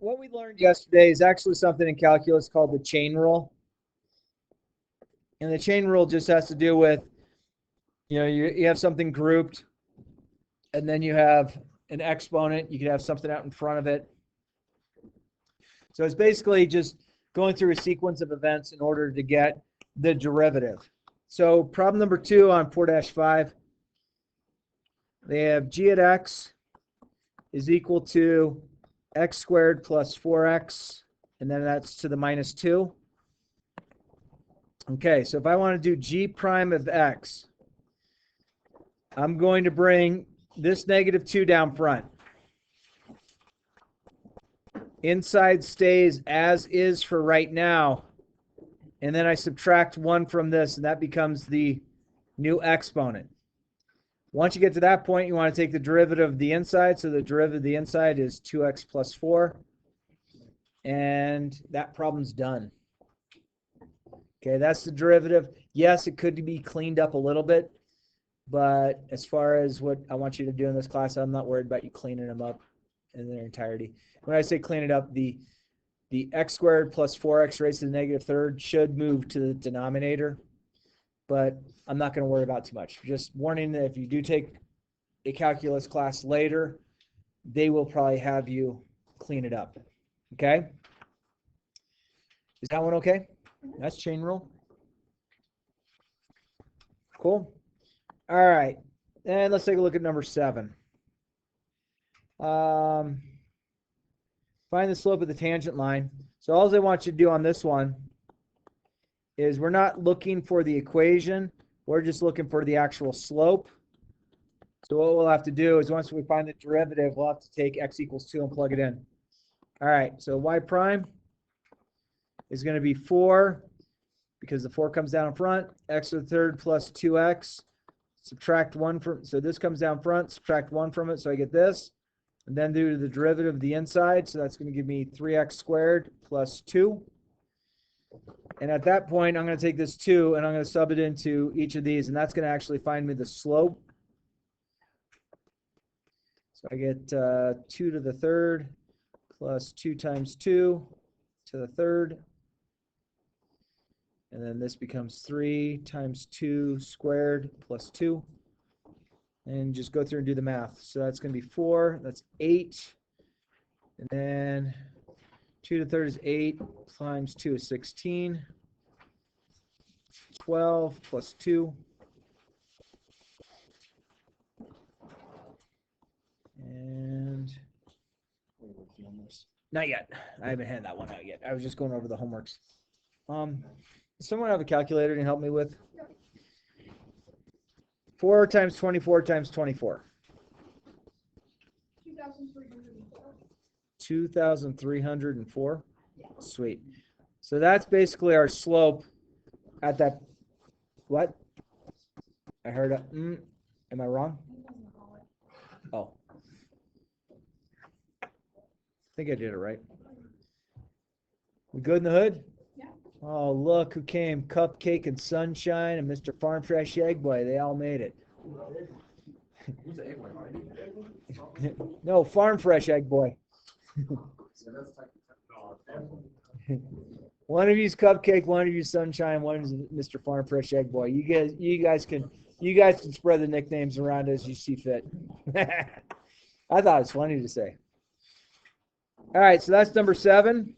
what we learned yesterday is actually something in calculus called the chain rule. And the chain rule just has to do with, you have something grouped, and then you have an exponent. You could have something out in front of it. So it's basically just going through a sequence of events in order to get the derivative. So problem number 2 on 4-5, they have g at x is equal to x squared plus 4x, and then that's to the minus 2. Okay, so if I want to do g prime of x, I'm going to bring this negative 2 down front. Inside stays as is for right now, and then I subtract 1 from this, and that becomes the new exponent. Once you get to that point, you want to take the derivative of the inside, so the derivative of the inside is 2x plus 4, and that problem's done. Okay, that's the derivative. Yes, it could be cleaned up a little bit, but as far as what I want you to do in this class, I'm not worried about you cleaning them up in their entirety. When I say clean it up, the x squared plus 4x raised to the negative third should move to the denominator, but I'm not going to worry about too much. Just warning that if you do take a calculus class later, they will probably have you clean it up. Okay? Is that one okay? That's chain rule. Cool. All right. And let's take a look at number 7. Find the slope of the tangent line. So all I want you to do on this one is we're not looking for the equation. We're just looking for the actual slope. So what we'll have to do is once we find the derivative, we'll have to take x equals 2 and plug it in. All right, so y prime is going to be 4 because the 4 comes down in front. X to the third plus 2x. Subtract 1 from, so this comes down front, subtract 1 from it, so I get this. And then do the derivative of the inside, so that's going to give me 3x squared plus 2. And at that point, I'm going to take this 2 and I'm going to sub it into each of these, and that's going to actually find me the slope. So I get 2 to the third plus 2 times 2 to the third. And then this becomes 3 times 2 squared plus 2. And just go through and do the math. So that's going to be 4. That's 8. And then 2 to the third is 8 times 2 is 16. 12 plus 2. And not yet. I haven't had that one out yet. I was just going over the homeworks. Does someone have a calculator to help me with? 4 times 24 times 24. 2,304. 2,304? Yeah. Sweet. So that's basically our slope at that. What? I heard a. Am I wrong? Oh. I think I did it right. We good in the hood? Yeah. Oh, look who came. Cupcake and Sunshine and Mr. Farm Fresh Egg Boy. They all made it. Who's the egg boy? No, Farm Fresh Egg Boy. One of you's Cupcake, one of you's Sunshine, one is Mr. Farm Fresh Egg Boy. You guys can spread the nicknames around as you see fit. I thought it was funny to say. All right, so that's number 7.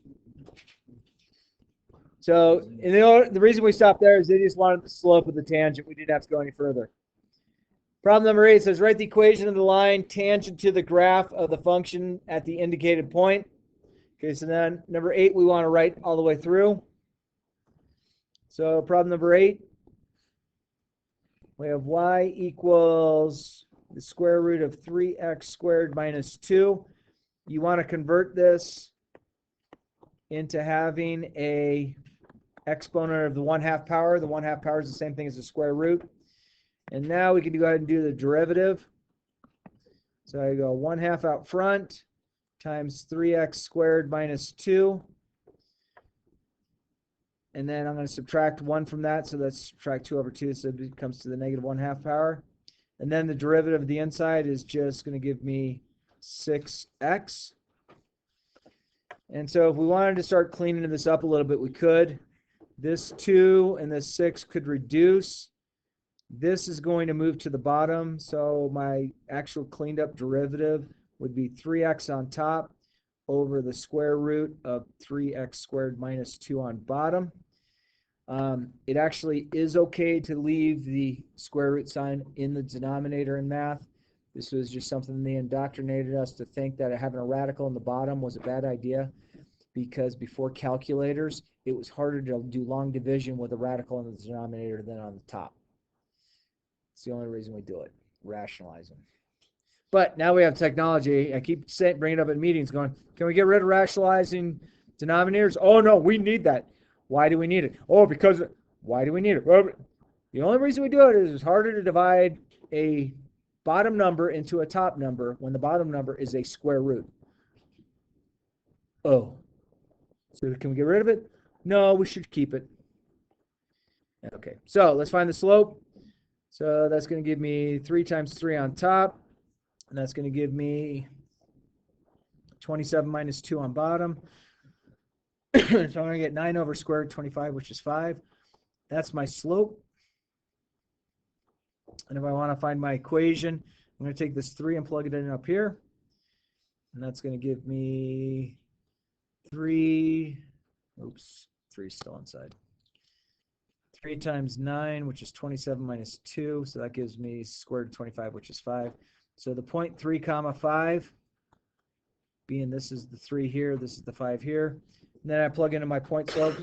So the reason we stopped there is they just wanted the slope of the tangent. We didn't have to go any further. Problem number 8 says write the equation of the line tangent to the graph of the function at the indicated point. Okay, so then number 8 we want to write all the way through. So problem number 8, we have y equals the square root of 3x squared minus 2. You want to convert this into having a exponent of the 1/2 power. The 1/2 power is the same thing as the square root. And now we can go ahead and do the derivative. So I go 1/2 out front times 3x squared minus 2. And then I'm going to subtract 1 from that. So let's subtract 2 over 2. So it comes to the negative 1/2 power. And then the derivative of the inside is just going to give me 6x. And so if we wanted to start cleaning this up a little bit, we could. This 2 and this 6 could reduce. This is going to move to the bottom, so my actual cleaned up derivative would be 3x on top over the square root of 3x squared minus 2 on bottom. It actually is okay to leave the square root sign in the denominator in math. This was just something they indoctrinated us to think that having a radical in the bottom was a bad idea, because before calculators, it was harder to do long division with a radical in the denominator than on the top. It's the only reason we do it, rationalizing. But now we have technology. I keep bringing it up in meetings going, can we get rid of rationalizing denominators? Oh, no, we need that. Why do we need it? Oh, because, why do we need it? Well, the only reason we do it is it's harder to divide a bottom number into a top number when the bottom number is a square root. Oh, so can we get rid of it? No, we should keep it. Okay, so let's find the slope. So that's going to give me 3 times 3 on top. And that's going to give me 27 minus 2 on bottom. So I'm going to get 9 over square root 25, which is 5. That's my slope. And if I want to find my equation, I'm going to take this 3 and plug it in up here. And that's going to give me 3. Oops, 3 is still inside. 3 times 9, which is 27 minus 2. So that gives me square root 25, which is 5. So the point 3 comma 5, being this is the 3 here, this is the 5 here. And then I plug into my point slope.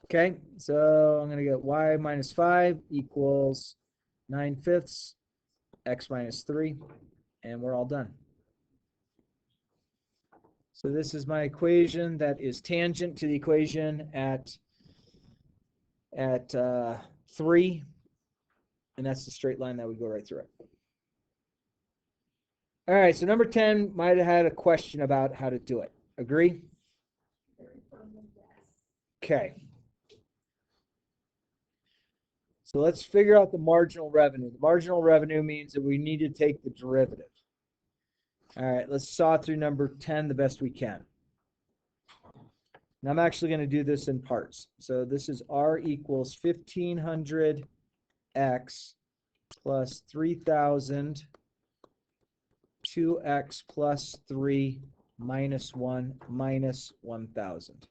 Okay, so I'm going to get y minus 5 equals 9/5 x minus 3, and we're all done. So this is my equation that is tangent to the equation at 3, and that's the straight line that would go right through it. All right, so number 10 might have had a question about how to do it. Agree? Okay. So let's figure out the marginal revenue. The marginal revenue means that we need to take the derivative. All right, let's saw through number 10 the best we can. And I'm actually going to do this in parts. So this is R equals 1,500 x plus 3,000 2x plus 3 minus 1 minus 1,000.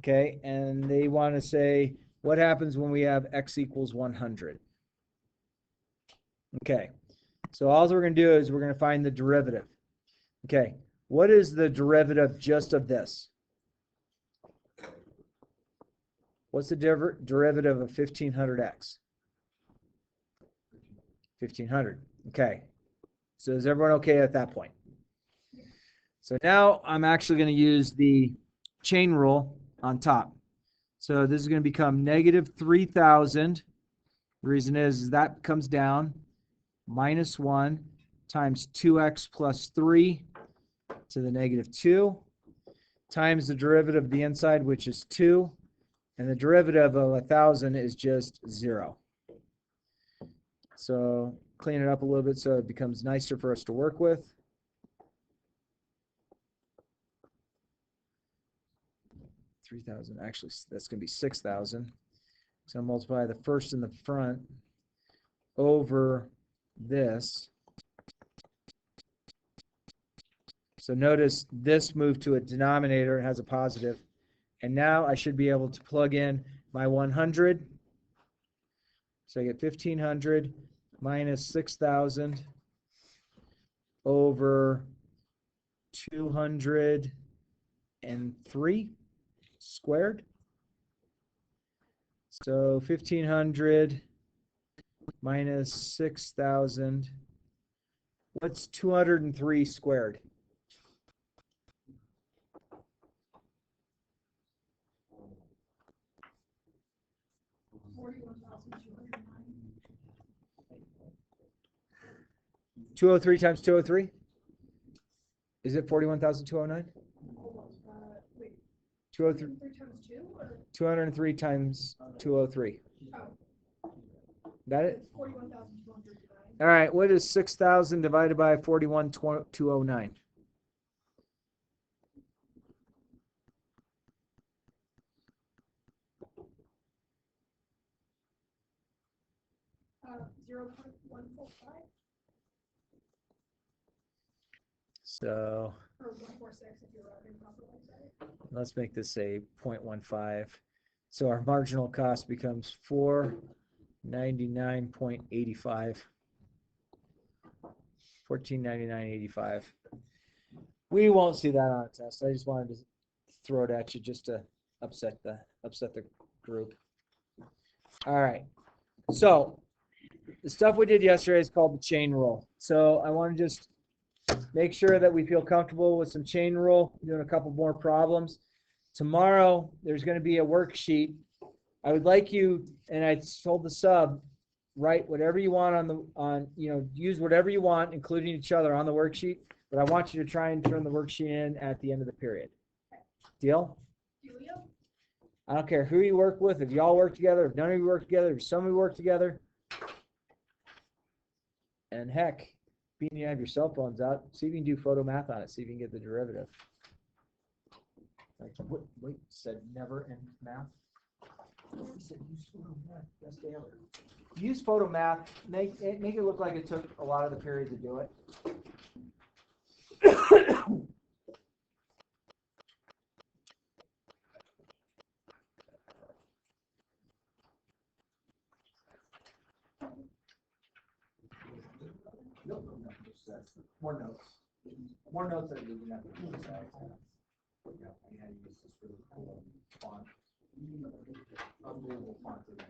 Okay, and they want to say, what happens when we have x equals 100? Okay, so all we're going to do is we're going to find the derivative. Okay, what is the derivative just of this? What's the derivative of 1,500x? 1,500. Okay, so is everyone okay at that point? So now I'm actually going to use the chain rule on top. So this is going to become negative 3,000. The reason is that comes down, minus 1 times 2x plus 3 to the negative 2 times the derivative of the inside, which is 2. And the derivative of 1,000 is just 0. So clean it up a little bit so it becomes nicer for us to work with. Actually, that's going to be 6,000. So I'll multiply the first in the front over this. So notice this moved to a denominator. It has a positive. And now I should be able to plug in my 100. So I get 1,500 minus 6,000 over 203 squared. So 1,500 minus 6,000. What's 203 squared? 203 times 203? Is it 41,209? 203 times 203. Got it? All right, what is 6,000 divided by 41,209? Uh, 0.145 So or 146 if you're routing properly. Sorry. let's make this a 0.15. So our marginal cost becomes 499.85. 1499.85. We won't see that on a test. I just wanted to throw it at you just to upset the group. All right. So the stuff we did yesterday is called the chain rule. So I want to just make sure that we feel comfortable with some chain rule, doing a couple more problems. Tomorrow, there's going to be a worksheet. I would like you, and I told the sub, write whatever you want use whatever you want, including each other on the worksheet, but I want you to try and turn the worksheet in at the end of the period. Deal? Julio? I don't care who you work with, if you all work together, if none of you work together, if some of you work together. And heck, being you have your cell phones out, see if you can do photo math on it, see if you can get the derivative. Like, wait, said never in math? He said use photo math, best day ever. Use photo math, make it look like it took a lot of the period to do it. More notes. More notes that you can have. Unbelievable font today.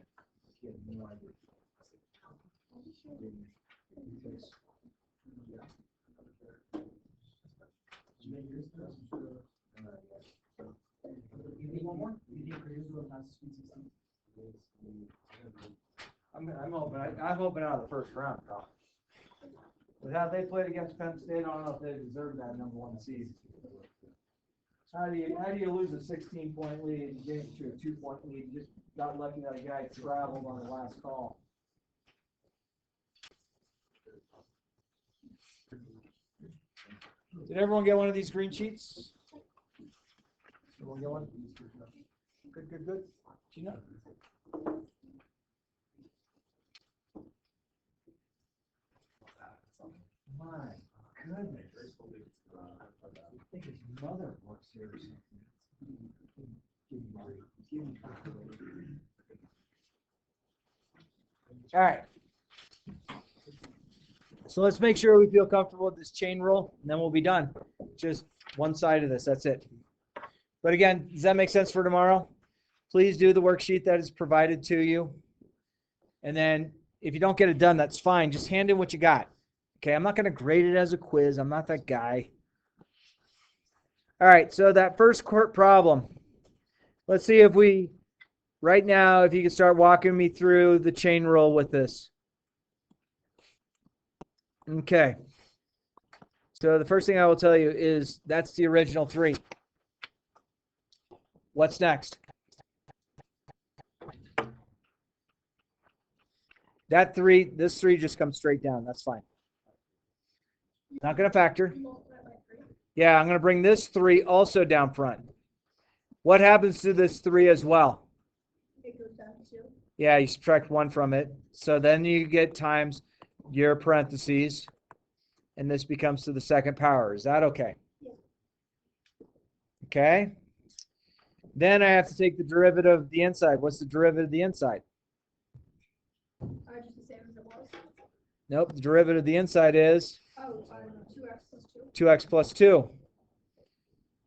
You have no idea. You need one more? You need I'm hoping out of the first round, Kyle. With how they played against Penn State, I don't know if they deserve that #1 seed. How do you lose a 16-point lead and get to a 2-point lead? You just got lucky that a guy traveled on the last call. Did everyone get one of these green sheets? Everyone get one? Good. Gina? My goodness. I think his mother works here or something. All right. So let's make sure we feel comfortable with this chain rule, and then we'll be done. Just one side of this, that's it. But again, does that make sense for tomorrow? Please do the worksheet that is provided to you. And then if you don't get it done, that's fine. Just hand in what you got. Okay, I'm not going to grade it as a quiz. I'm not that guy. All right, so that first court problem. Let's see if we, right now, if you can start walking me through the chain rule with this. Okay. So the first thing I will tell you is that's the original 3. What's next? That 3, this 3 just comes straight down. That's fine. Not going to factor. Yeah, I'm going to bring this 3 also down front. What happens to this 3 as well? It goes down to 2. Yeah, you subtract 1 from it. So then you get times your parentheses, and this becomes to the second power. Is that okay? Yeah. Okay. Then I have to take the derivative of the inside. What's the derivative of the inside? Just the same as it was. Nope, the derivative of the inside is 2x plus 2. 2x plus 2.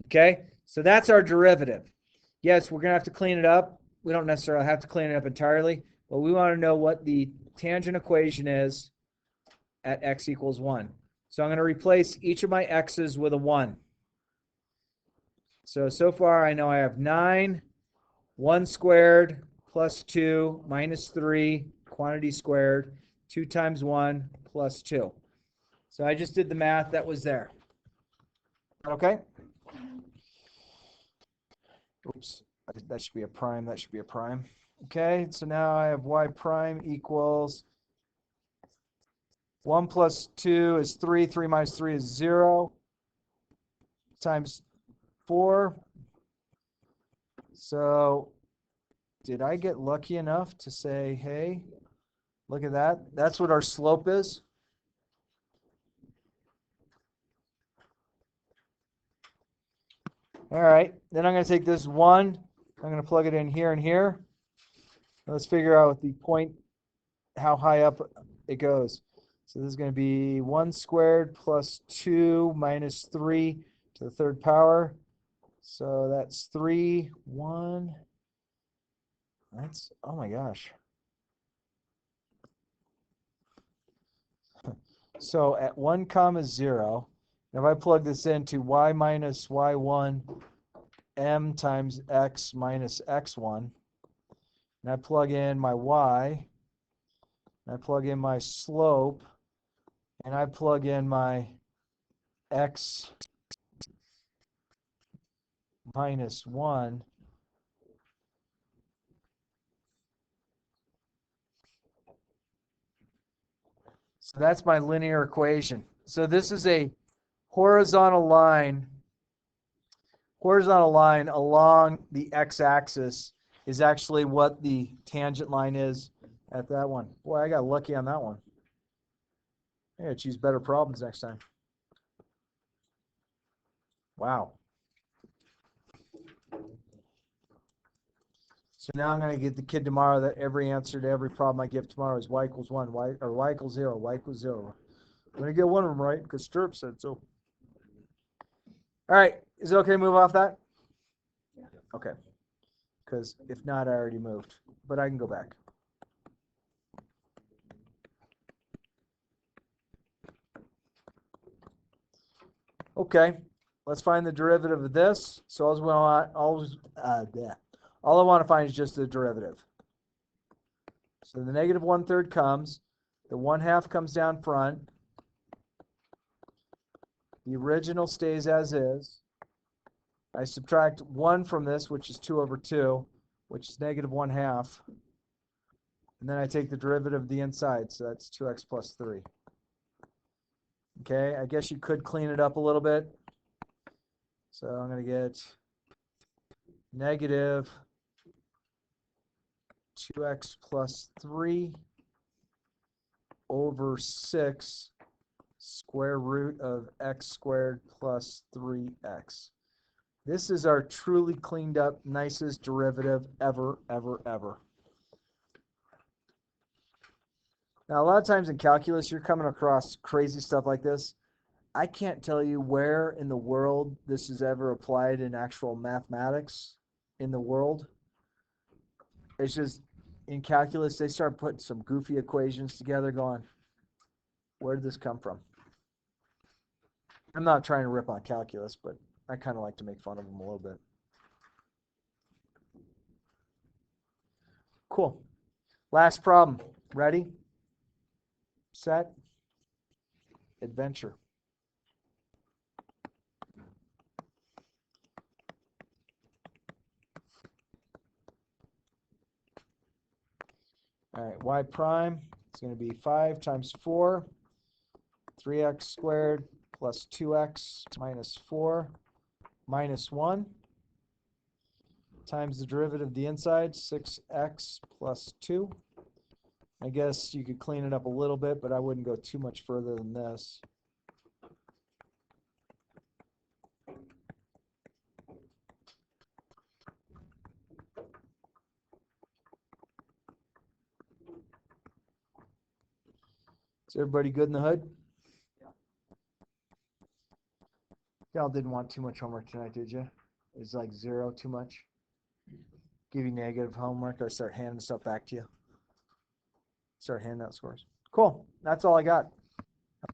Okay, so that's our derivative. Yes, we're going to have to clean it up. We don't necessarily have to clean it up entirely, but we want to know what the tangent equation is at x equals 1. So I'm going to replace each of my x's with a 1. So far I know I have 9, 1 squared plus 2 minus 3, quantity squared, 2 times 1 plus 2. So I just did the math that was there. Okay? Oops, that should be a prime, that should be a prime. Okay, so now I have y prime equals 1 plus 2 is 3. 3 minus 3 is 0. Times 4. So did I get lucky enough to say, hey, look at that? That's what our slope is. All right, then I'm going to take this 1. I'm going to plug it in here and here. Let's figure out the point, how high up it goes. So this is going to be 1 squared plus 2 minus 3 to the third power. So that's 3, 1. That's, oh my gosh. So at 1 comma 0, if I plug this into y minus y1 m times x minus x1, and I plug in my y, and I plug in my slope, and I plug in my x minus 1, so that's my linear equation. So this is a horizontal line along the x-axis is actually what the tangent line is at that one. Boy, I got lucky on that one. I gotta choose better problems next time. Wow. So now I'm gonna get the kid tomorrow that every answer to every problem I give tomorrow is y equals 1, y equals 0, y equals 0. I'm gonna get one of them right because Stirrup said so. All right, is it okay to move off that? Yeah. Okay. Because if not, I already moved, but I can go back. Okay, let's find the derivative of this. So all I want to find is just the derivative. So the negative 1/3 comes, the 1/2 comes down front, the original stays as is. I subtract 1 from this, which is 2/2, which is negative 1/2. And then I take the derivative of the inside, so that's 2x plus 3. Okay, I guess you could clean it up a little bit. So I'm going to get negative 2x plus 3 over 6 square root of x squared plus 3x. This is our truly cleaned up, nicest derivative ever, ever, ever. Now, a lot of times in calculus, you're coming across crazy stuff like this. I can't tell you where in the world this is ever applied in actual mathematics in the world. It's just in calculus, they start putting some goofy equations together going, where did this come from? I'm not trying to rip on calculus, but I kind of like to make fun of them a little bit. Cool. Last problem. Ready? Set? Adventure. All right, y prime is going to be 5 times 4, 3x squared plus 2x minus 4 minus 1 times the derivative of the inside, 6x plus 2. I guess you could clean it up a little bit, but I wouldn't go too much further than this. Is everybody good in the hood? Y'all didn't want too much homework tonight, did you? It's like 0 too much. Give you negative homework or start handing stuff back to you. Start handing out scores. Cool. That's all I got.